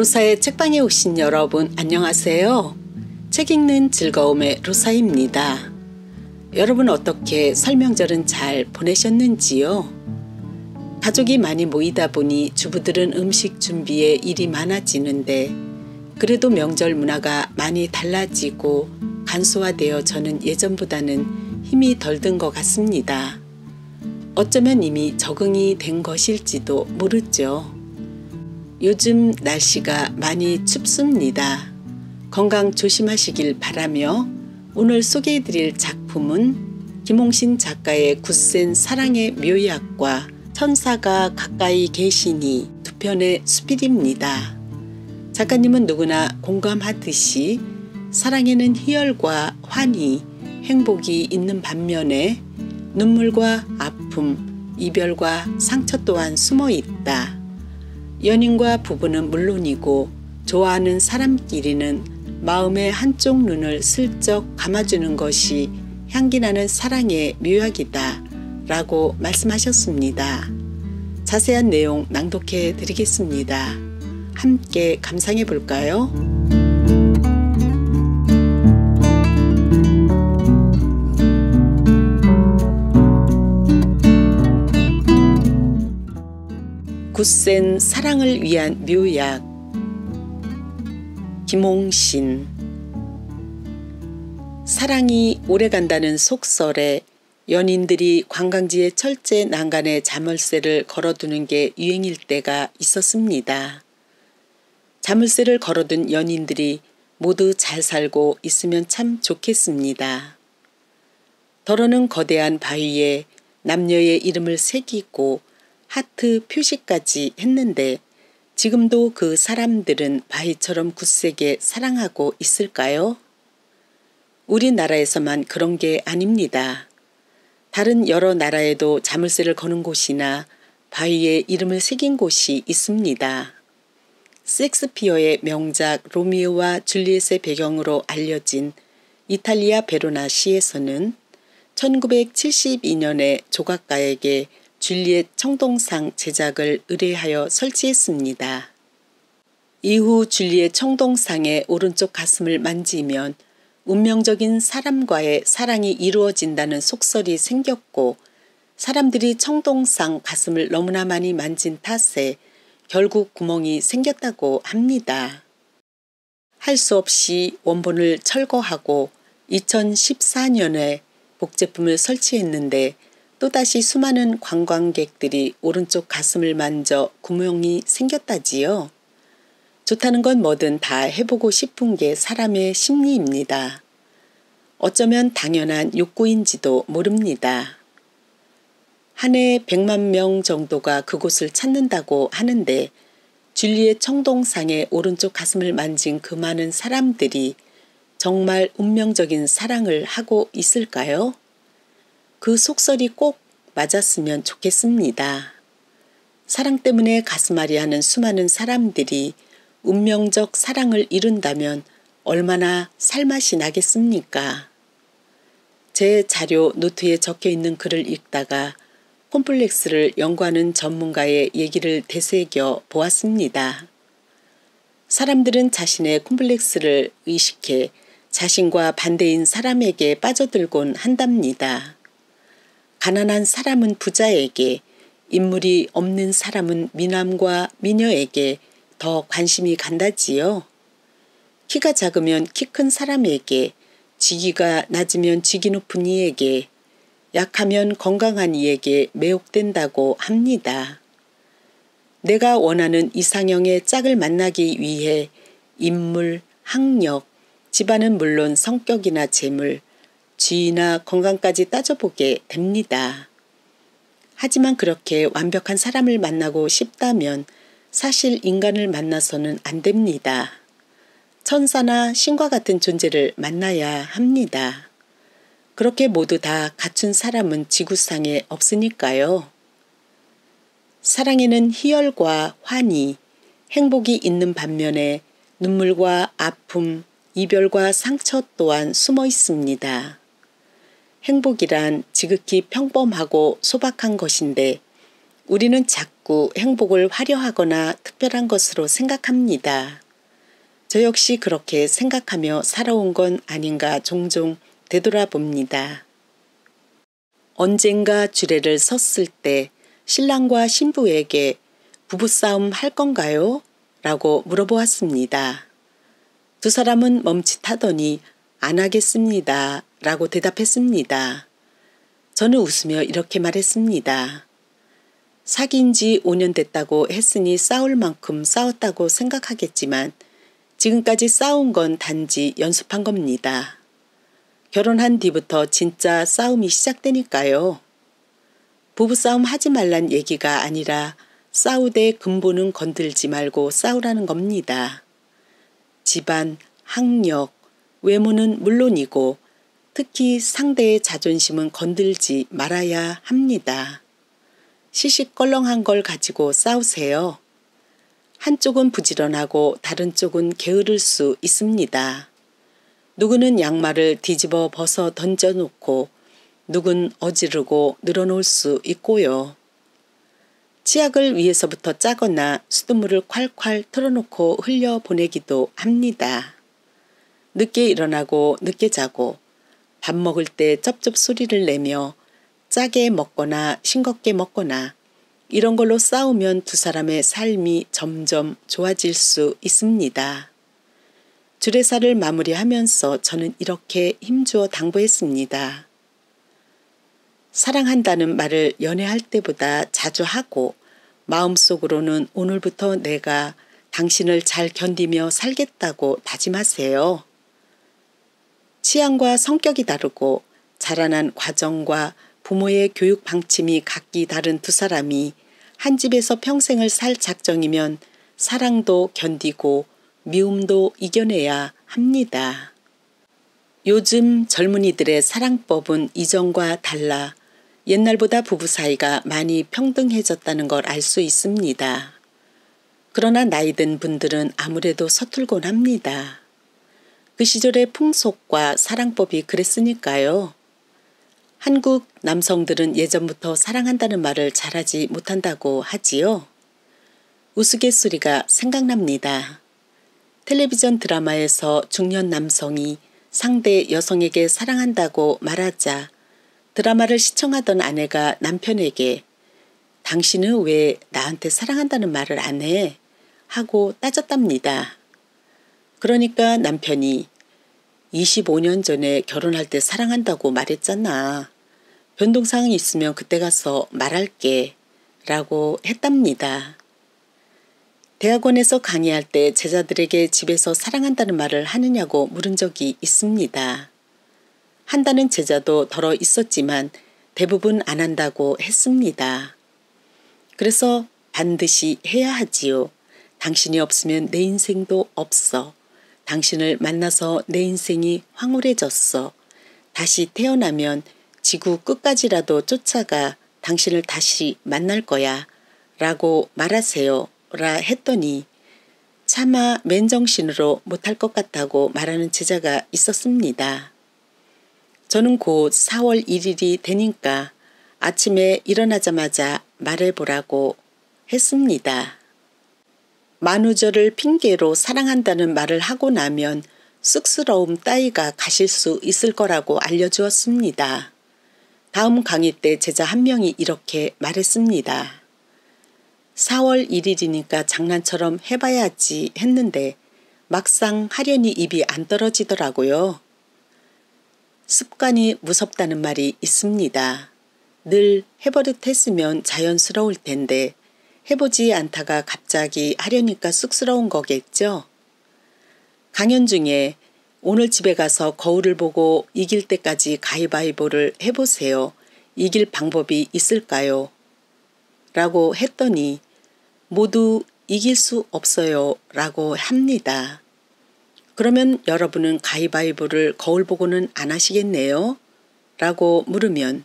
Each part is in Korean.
로사의 책방에 오신 여러분 안녕하세요. 책 읽는 즐거움의 로사입니다. 여러분 어떻게 설명절은 잘 보내셨는지요? 가족이 많이 모이다 보니 주부들은 음식 준비에 일이 많아지는데 그래도 명절 문화가 많이 달라지고 간소화되어 저는 예전보다는 힘이 덜 든 것 같습니다. 어쩌면 이미 적응이 된 것일지도 모르죠. 요즘 날씨가 많이 춥습니다. 건강 조심하시길 바라며 오늘 소개해드릴 작품은 김홍신 작가의 굳센 사랑의 묘약과 천사가 가까이 계시니 두 편의 수필입니다. 작가님은 누구나 공감하듯이 사랑에는 희열과 환희, 행복이 있는 반면에 눈물과 아픔, 이별과 상처 또한 숨어 있다. 연인과 부부는 물론이고 좋아하는 사람끼리는 마음의 한쪽 눈을 슬쩍 감아주는 것이 향기나는 사랑의 묘약이다 라고 말씀하셨습니다. 자세한 내용 낭독해 드리겠습니다. 함께 감상해 볼까요? 굳센 사랑을 위한 묘약. 김홍신. 사랑이 오래간다는 속설에 연인들이 관광지의 철제 난간에 자물쇠를 걸어두는 게 유행일 때가 있었습니다. 자물쇠를 걸어둔 연인들이 모두 잘 살고 있으면 참 좋겠습니다. 더러는 거대한 바위에 남녀의 이름을 새기고 하트 표시까지 했는데 지금도 그 사람들은 바위처럼 굳세게 사랑하고 있을까요? 우리나라에서만 그런 게 아닙니다. 다른 여러 나라에도 자물쇠를 거는 곳이나 바위에 이름을 새긴 곳이 있습니다. 셰익스피어의 명작 로미오와 줄리엣의 배경으로 알려진 이탈리아 베로나 시에서는 1972년에 조각가에게 줄리엣 청동상 제작을 의뢰하여 설치했습니다. 이후 줄리엣 청동상의 오른쪽 가슴을 만지면 운명적인 사람과의 사랑이 이루어진다는 속설이 생겼고 사람들이 청동상 가슴을 너무나 많이 만진 탓에 결국 구멍이 생겼다고 합니다. 할 수 없이 원본을 철거하고 2014년에 복제품을 설치했는데 또다시 수많은 관광객들이 오른쪽 가슴을 만져 구멍이 생겼다지요. 좋다는 건 뭐든 다 해보고 싶은 게 사람의 심리입니다. 어쩌면 당연한 욕구인지도 모릅니다. 한 해 100만 명 정도가 그곳을 찾는다고 하는데 줄리엣 청동상의 오른쪽 가슴을 만진 그 많은 사람들이 정말 운명적인 사랑을 하고 있을까요? 그 속설이 꼭 맞았으면 좋겠습니다. 사랑 때문에 가슴앓이 하는 수많은 사람들이 운명적 사랑을 이룬다면 얼마나 살맛이 나겠습니까? 제 자료 노트에 적혀 있는 글을 읽다가 콤플렉스를 연구하는 전문가의 얘기를 되새겨 보았습니다. 사람들은 자신의 콤플렉스를 의식해 자신과 반대인 사람에게 빠져들곤 한답니다. 가난한 사람은 부자에게, 인물이 없는 사람은 미남과 미녀에게 더 관심이 간다지요. 키가 작으면 키 큰 사람에게, 직위가 낮으면 직위 높은 이에게, 약하면 건강한 이에게 매혹된다고 합니다. 내가 원하는 이상형의 짝을 만나기 위해 인물, 학력, 집안은 물론 성격이나 재물, 지위나 건강까지 따져보게 됩니다. 하지만 그렇게 완벽한 사람을 만나고 싶다면 사실 인간을 만나서는 안 됩니다. 천사나 신과 같은 존재를 만나야 합니다. 그렇게 모두 다 갖춘 사람은 지구상에 없으니까요. 사랑에는 희열과 환희, 행복이 있는 반면에 눈물과 아픔, 이별과 상처 또한 숨어 있습니다. 행복이란 지극히 평범하고 소박한 것인데 우리는 자꾸 자꾸 행복을 화려하거나 특별한 것으로 생각합니다. 저 역시 그렇게 생각하며 살아온 건 아닌가 종종 되돌아봅니다. 언젠가 주례를 섰을 때 신랑과 신부에게 부부싸움 할 건가요? 라고 물어보았습니다. 두 사람은 멈칫하더니 안 하겠습니다. 라고 대답했습니다. 저는 웃으며 이렇게 말했습니다. 사귄 지 5년 됐다고 했으니 싸울 만큼 싸웠다고 생각하겠지만 지금까지 싸운 건 단지 연습한 겁니다. 결혼한 뒤부터 진짜 싸움이 시작되니까요. 부부싸움 하지 말란 얘기가 아니라 싸우되 근본은 건들지 말고 싸우라는 겁니다. 집안, 학력, 외모는 물론이고 특히 상대의 자존심은 건들지 말아야 합니다. 시시껄렁한 걸 가지고 싸우세요. 한쪽은 부지런하고 다른 쪽은 게으를 수 있습니다. 누구는 양말을 뒤집어 벗어 던져놓고 누군 어지르고 늘어놓을 수 있고요. 치약을 위에서부터 짜거나 수돗물을 콸콸 틀어놓고 흘려보내기도 합니다. 늦게 일어나고 늦게 자고 밥 먹을 때 쩝쩝 소리를 내며 짜게 먹거나 싱겁게 먹거나 이런 걸로 싸우면 두 사람의 삶이 점점 좋아질 수 있습니다. 주례사를 마무리하면서 저는 이렇게 힘주어 당부했습니다. 사랑한다는 말을 연애할 때보다 자주 하고 마음속으로는 오늘부터 내가 당신을 잘 견디며 살겠다고 다짐하세요. 취향과 성격이 다르고 자라난 과정과 부모의 교육 방침이 각기 다른 두 사람이 한 집에서 평생을 살 작정이면 사랑도 견디고 미움도 이겨내야 합니다. 요즘 젊은이들의 사랑법은 이전과 달라 옛날보다 부부 사이가 많이 평등해졌다는 걸 알 수 있습니다. 그러나 나이 든 분들은 아무래도 서툴곤 합니다. 그 시절의 풍속과 사랑법이 그랬으니까요. 한국 남성들은 예전부터 사랑한다는 말을 잘하지 못한다고 하지요. 우스갯소리가 생각납니다. 텔레비전 드라마에서 중년 남성이 상대 여성에게 사랑한다고 말하자 드라마를 시청하던 아내가 남편에게 당신은 왜 나한테 사랑한다는 말을 안 해? 하고 따졌답니다. 그러니까 남편이 25년 전에 결혼할 때 사랑한다고 말했잖아. 변동사항이 있으면 그때 가서 말할게 라고 했답니다. 대학원에서 강의할 때 제자들에게 집에서 사랑한다는 말을 하느냐고 물은 적이 있습니다. 한다는 제자도 덜어 있었지만 대부분 안 한다고 했습니다. 그래서 반드시 해야 하지요. 당신이 없으면 내 인생도 없어. 당신을 만나서 내 인생이 황홀해졌어. 다시 태어나면 지구 끝까지라도 쫓아가 당신을 다시 만날 거야. 라고 말하세요. 라 했더니 차마 맨정신으로 못할 것 같다고 말하는 제자가 있었습니다. 저는 곧 4월 1일이 되니까 아침에 일어나자마자 말해보라고 했습니다. 만우절을 핑계로 사랑한다는 말을 하고 나면 쑥스러움 따위가 가실 수 있을 거라고 알려주었습니다. 다음 강의 때 제자 한 명이 이렇게 말했습니다. 4월 1일이니까 장난처럼 해봐야지 했는데 막상 하려니 입이 안 떨어지더라고요. 습관이 무섭다는 말이 있습니다. 늘 해버릇 했으면 자연스러울 텐데 해보지 않다가 갑자기 하려니까 쑥스러운 거겠죠? 강연 중에 오늘 집에 가서 거울을 보고 이길 때까지 가위바위보를 해보세요. 이길 방법이 있을까요? 라고 했더니 모두 이길 수 없어요. 라고 합니다. 그러면 여러분은 가위바위보를 거울 보고는 안 하시겠네요? 라고 물으면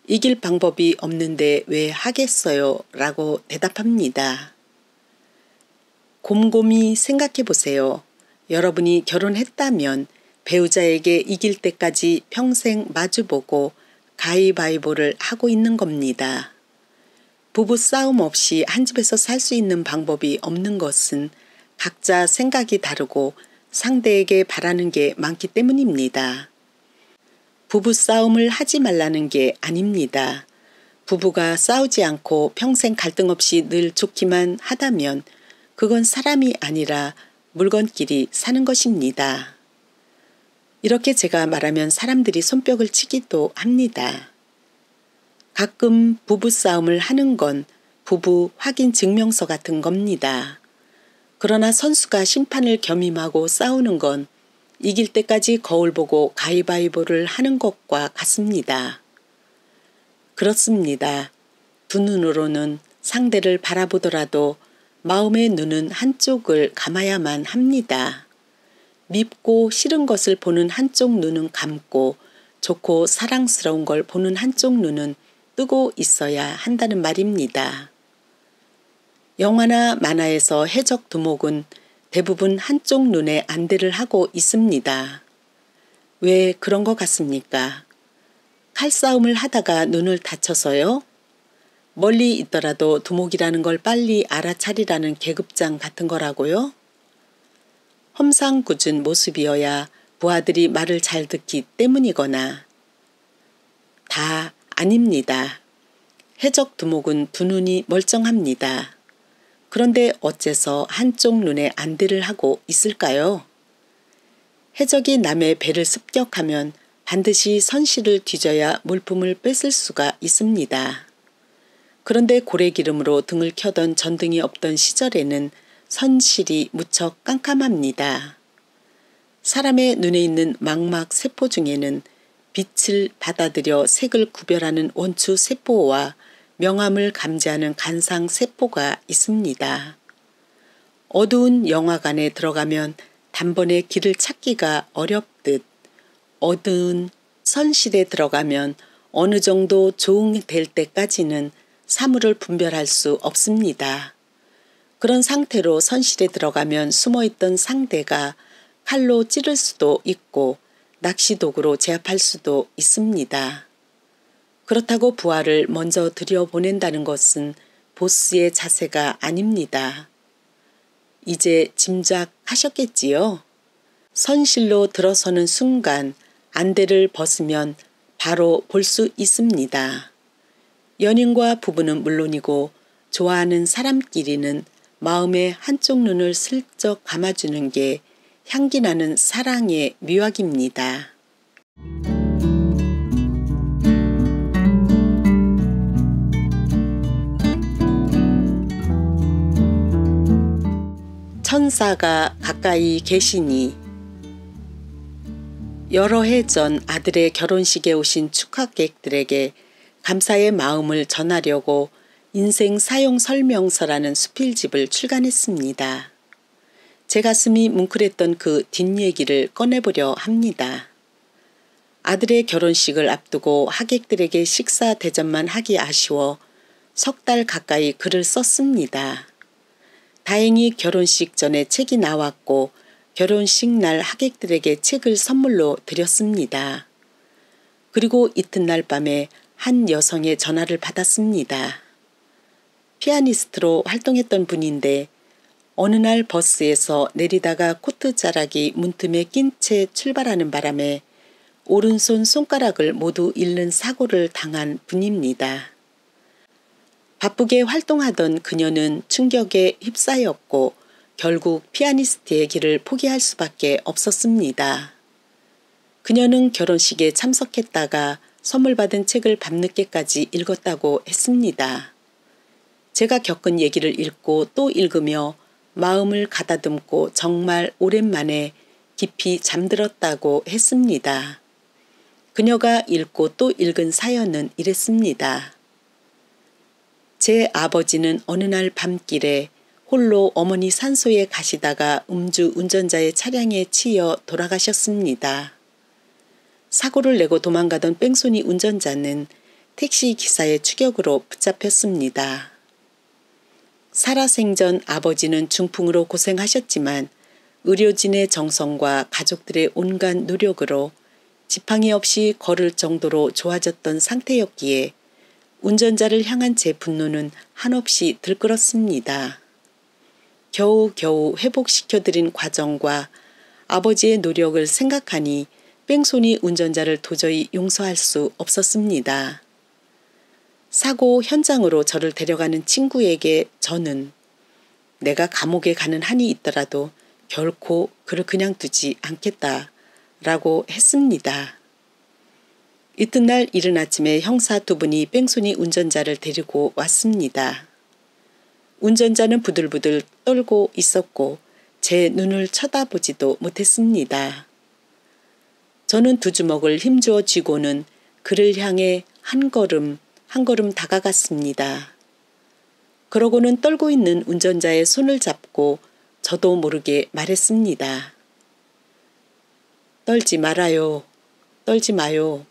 이길 방법이 없는데 왜 하겠어요? 라고 대답합니다. 곰곰이 생각해 보세요. 여러분이 결혼했다면 배우자에게 이길 때까지 평생 마주보고 가위바위보를 하고 있는 겁니다. 부부 싸움 없이 한 집에서 살 수 있는 방법이 없는 것은 각자 생각이 다르고 상대에게 바라는 게 많기 때문입니다. 부부 싸움을 하지 말라는 게 아닙니다. 부부가 싸우지 않고 평생 갈등 없이 늘 좋기만 하다면 그건 사람이 아니라 물건끼리 사는 것입니다. 이렇게 제가 말하면 사람들이 손뼉을 치기도 합니다. 가끔 부부싸움을 하는 건 부부 확인 증명서 같은 겁니다. 그러나 선수가 심판을 겸임하고 싸우는 건 이길 때까지 거울 보고 가위바위보를 하는 것과 같습니다. 그렇습니다. 두 눈으로는 상대를 바라보더라도 마음의 눈은 한쪽을 감아야만 합니다. 밉고 싫은 것을 보는 한쪽 눈은 감고 좋고 사랑스러운 걸 보는 한쪽 눈은 뜨고 있어야 한다는 말입니다. 영화나 만화에서 해적 두목은 대부분 한쪽 눈에 안대를 하고 있습니다. 왜 그런 것 같습니까? 칼싸움을 하다가 눈을 다쳐서요? 멀리 있더라도 두목이라는 걸 빨리 알아차리라는 계급장 같은 거라고요? 험상궂은 모습이어야 부하들이 말을 잘 듣기 때문이거나. 다 아닙니다. 해적 두목은 두 눈이 멀쩡합니다. 그런데 어째서 한쪽 눈에 안대를 하고 있을까요? 해적이 남의 배를 습격하면 반드시 선실을 뒤져야 물품을 뺏을 수가 있습니다. 그런데 고래기름으로 등을 켜던 전등이 없던 시절에는 선실이 무척 깜깜합니다. 사람의 눈에 있는 망막 세포 중에는 빛을 받아들여 색을 구별하는 원추 세포와 명암을 감지하는 간상 세포가 있습니다. 어두운 영화관에 들어가면 단번에 길을 찾기가 어렵듯 어두운 선실에 들어가면 어느 정도 조응될 때까지는 사물을 분별할 수 없습니다. 그런 상태로 선실에 들어가면 숨어있던 상대가 칼로 찌를 수도 있고 낚시도구로 제압할 수도 있습니다. 그렇다고 부하를 먼저 들여보낸다는 것은 보스의 자세가 아닙니다. 이제 짐작하셨겠지요? 선실로 들어서는 순간 안대를 벗으면 바로 볼 수 있습니다. 연인과 부부는 물론이고 좋아하는 사람끼리는 마음의 한쪽 눈을 슬쩍 감아주는 게 향기나는 사랑의 묘약입니다. 천사가 가까이 계시니. 여러 해 전 아들의 결혼식에 오신 축하객들에게 감사의 마음을 전하려고 인생 사용 설명서라는 수필집을 출간했습니다. 제 가슴이 뭉클했던 그 뒷얘기를 꺼내보려 합니다. 아들의 결혼식을 앞두고 하객들에게 식사 대접만 하기 아쉬워 석 달 가까이 글을 썼습니다. 다행히 결혼식 전에 책이 나왔고 결혼식 날 하객들에게 책을 선물로 드렸습니다. 그리고 이튿날 밤에 한 여성의 전화를 받았습니다. 피아니스트로 활동했던 분인데 어느 날 버스에서 내리다가 코트 자락이 문틈에 낀 채 출발하는 바람에 오른손 손가락을 모두 잃는 사고를 당한 분입니다. 바쁘게 활동하던 그녀는 충격에 휩싸였고 결국 피아니스트의 길을 포기할 수밖에 없었습니다. 그녀는 결혼식에 참석했다가 선물 받은 책을 밤늦게까지 읽었다고 했습니다. 제가 겪은 얘기를 읽고 또 읽으며 마음을 가다듬고 정말 오랜만에 깊이 잠들었다고 했습니다. 그녀가 읽고 또 읽은 사연은 이랬습니다. 제 아버지는 어느 날 밤길에 홀로 어머니 산소에 가시다가 음주 운전자의 차량에 치여 돌아가셨습니다. 사고를 내고 도망가던 뺑소니 운전자는 택시 기사의 추격으로 붙잡혔습니다. 살아생전 아버지는 중풍으로 고생하셨지만 의료진의 정성과 가족들의 온갖 노력으로 지팡이 없이 걸을 정도로 좋아졌던 상태였기에 운전자를 향한 제 분노는 한없이 들끓었습니다. 겨우겨우 회복시켜드린 과정과 아버지의 노력을 생각하니 뺑소니 운전자를 도저히 용서할 수 없었습니다. 사고 현장으로 저를 데려가는 친구에게 저는 내가 감옥에 가는 한이 있더라도 결코 그를 그냥 두지 않겠다라고 했습니다. 이튿날 이른 아침에 형사 두 분이 뺑소니 운전자를 데리고 왔습니다. 운전자는 부들부들 떨고 있었고 제 눈을 쳐다보지도 못했습니다. 저는 두 주먹을 힘주어 쥐고는 그를 향해 한 걸음 한 걸음 다가갔습니다. 그러고는 떨고 있는 운전자의 손을 잡고 저도 모르게 말했습니다. 떨지 말아요. 떨지 마요.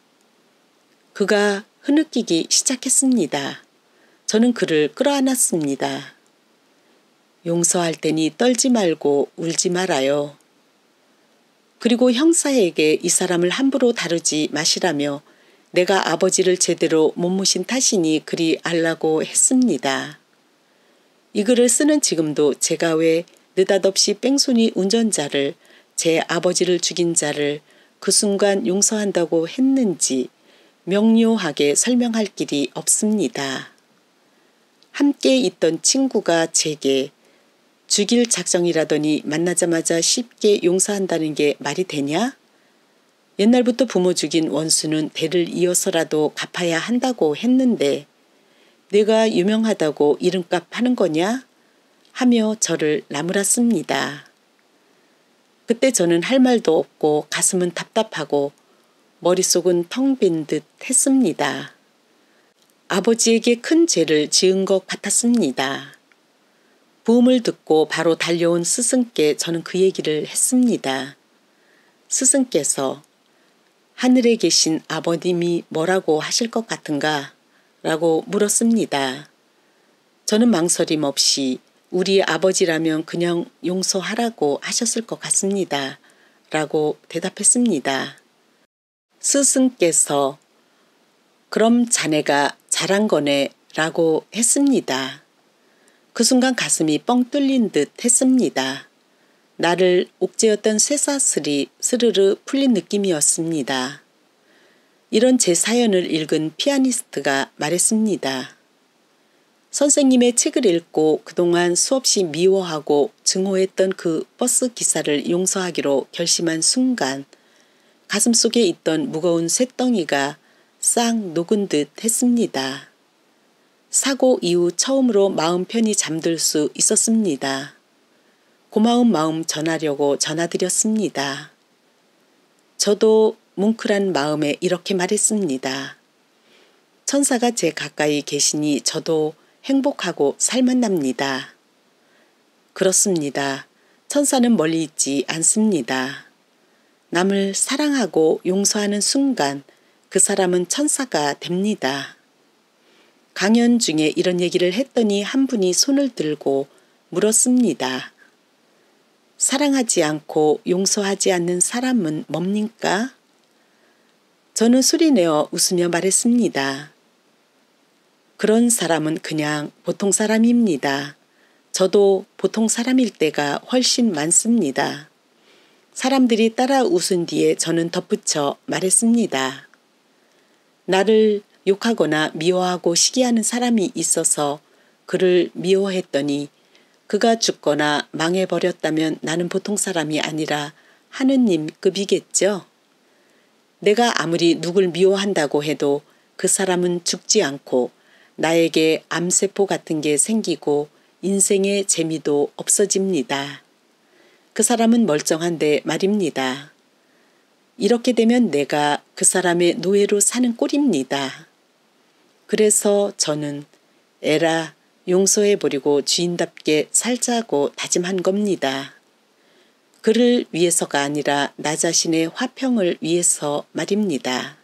그가 흐느끼기 시작했습니다. 저는 그를 끌어안았습니다. 용서할 테니 떨지 말고 울지 말아요. 그리고 형사에게 이 사람을 함부로 다루지 마시라며 내가 아버지를 제대로 못 모신 탓이니 그리 알라고 했습니다. 이 글을 쓰는 지금도 제가 왜 느닷없이 뺑소니 운전자를 제 아버지를 죽인 자를 그 순간 용서한다고 했는지 명료하게 설명할 길이 없습니다. 함께 있던 친구가 제게 죽일 작정이라더니 만나자마자 쉽게 용서한다는 게 말이 되냐? 옛날부터 부모 죽인 원수는 대를 이어서라도 갚아야 한다고 했는데 내가 유명하다고 이름값 하는 거냐? 하며 저를 나무랐습니다. 그때 저는 할 말도 없고 가슴은 답답하고 머릿속은 텅 빈 듯 했습니다. 아버지에게 큰 죄를 지은 것 같았습니다. 부음을 듣고 바로 달려온 스승께 저는 그 얘기를 했습니다. 스승께서 하늘에 계신 아버님이 뭐라고 하실 것 같은가? 라고 물었습니다. 저는 망설임 없이 우리 아버지라면 그냥 용서하라고 하셨을 것 같습니다. 라고 대답했습니다. 스승께서 그럼 자네가 잘한 거네 라고 했습니다. 그 순간 가슴이 뻥 뚫린 듯 했습니다. 나를 옥죄었던 쇠사슬이 스르르 풀린 느낌이었습니다. 이런 제 사연을 읽은 피아니스트가 말했습니다. 선생님의 책을 읽고 그동안 수없이 미워하고 증오했던 그 버스 기사를 용서하기로 결심한 순간 가슴속에 있던 무거운 쇳덩이가 싹 녹은 듯 했습니다. 사고 이후 처음으로 마음 편히 잠들 수 있었습니다. 고마운 마음 전하려고 전화드렸습니다. 저도 뭉클한 마음에 이렇게 말했습니다. 천사가 제 가까이 계시니 저도 행복하고 살만납니다. 그렇습니다. 천사는 멀리 있지 않습니다. 남을 사랑하고 용서하는 순간 그 사람은 천사가 됩니다. 강연 중에 이런 얘기를 했더니 한 분이 손을 들고 물었습니다. 사랑하지 않고 용서하지 않는 사람은 뭡니까? 저는 소리내어 웃으며 말했습니다. 그런 사람은 그냥 보통 사람입니다. 저도 보통 사람일 때가 훨씬 많습니다. 사람들이 따라 웃은 뒤에 저는 덧붙여 말했습니다. 나를 욕하거나 미워하고 시기하는 사람이 있어서 그를 미워했더니 그가 죽거나 망해버렸다면 나는 보통 사람이 아니라 하느님급이겠죠. 내가 아무리 누굴 미워한다고 해도 그 사람은 죽지 않고 나에게 암세포 같은 게 생기고 인생의 재미도 없어집니다. 그 사람은 멀쩡한데 말입니다. 이렇게 되면 내가 그 사람의 노예로 사는 꼴입니다. 그래서 저는 에라 용서해버리고 주인답게 살자고 다짐한 겁니다. 그를 위해서가 아니라 나 자신의 화평을 위해서 말입니다.